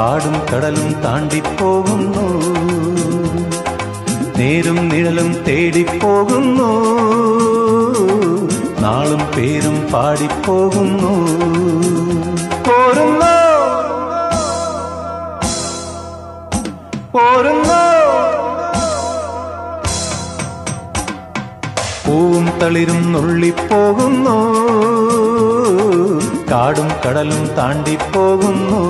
കാടും കടലും താണ്ടിപ്പോകുന്നു, നേരും നിഴലും തേടിപ്പോകുന്നു, നാളും പേരും പാടിപ്പോകുന്നു. പോരുന്നോ പോരുന്നോ പൂവും തളിരും നുള്ളിപ്പോകുന്നു, കാടും കടലും താണ്ടിപ്പോകുന്നു.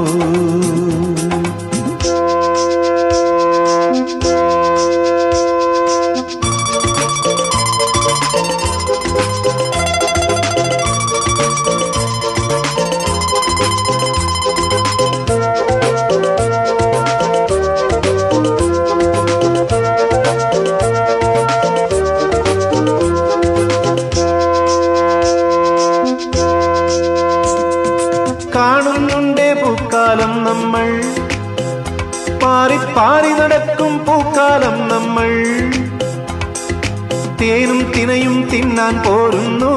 കാണുന്നുണ്ടേ പൂക്കാലം നമ്മൾ, പാറി പാറി നടക്കും പൂക്കാലം നമ്മൾ. തേനും തിനയും തിന്നാൻ പോരുന്നു,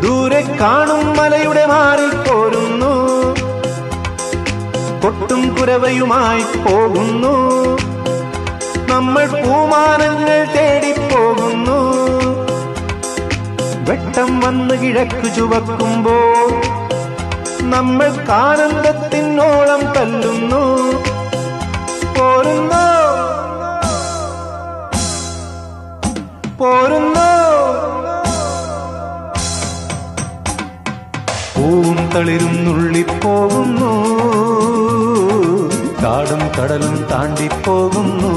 ദൂരെ കാണും മലയുടെ മാറിൽ പോരുന്നു. കൊട്ടും കുരവയുമായി പോകുന്നു, നമ്മൾ പൂമാനങ്ങൾ തേടിപ്പോകുന്നു. വെട്ടം വന്ന് കിഴക്കു ചുവക്കുമ്പോൾ നമ്മൾ ആനന്ദത്തിനോളം തല്ലുന്നു. പോരുന്നോ പോരുന്നോ പൂവും തളിരും നുള്ളിപ്പോകുന്നു, കാടും കടലും താണ്ടിപ്പോകുന്നു,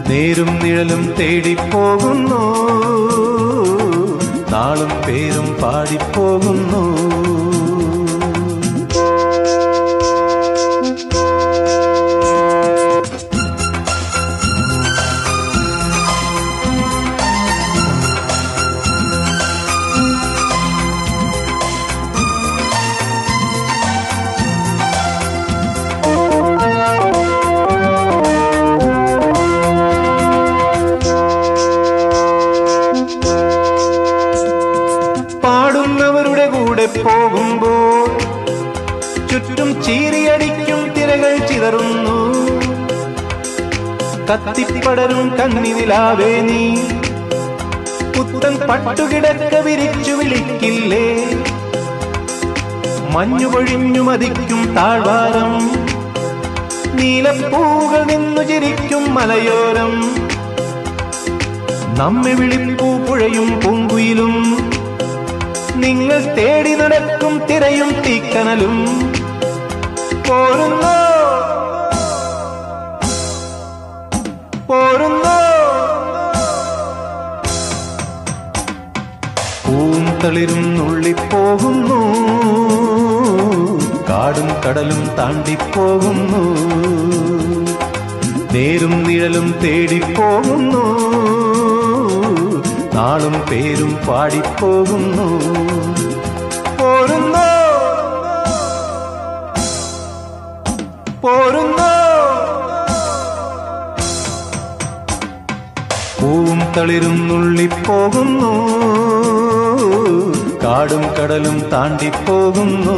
നേരും നിഴലും തേടിപ്പോകുന്നു, നാളും പേരും പാടിപ്പോകുന്നു. പാടുന്നവരുടെ കൂടെ പോകുമ്പോൾ ചുറ്റും ചീറിയടിക്കും തിരകൾ ചിതറുന്നു. കത്തിപ്പടരും കണ്ണിനിലാവേ നീ, പുത്തൻ പട്ടുകിടക്ക വിരിച്ചു വിളിക്കില്ലേ? മഞ്ഞുപൊഴിഞ്ഞു മതിക്കും താഴ്വാരം, നീലപ്പൂകൾ നിന്നു ചിരിക്കും മലയോരം. നമ്മെ വിളിപ്പൂ പുഴയും പൂങ്കുയിലും, നിങ്ങൾ തേടി നടക്കും തിരയും തീക്കനലും. പോരുന്നോ പോരുന്നോ പൂവും തളിരും നുള്ളിപ്പോകുന്നു, കാടും കടലും താണ്ടിപ്പോകുന്നു, നേരും നിഴലും തേടിപ്പോകുന്നു, നാളും പേരും പാടിപ്പോകുന്നു. പോരുന്നോ പോരുന്നോ പൂവും തളിരും നുള്ളിപ്പോകുന്നു, കാടും കടലും താണ്ടിപ്പോകുന്നു.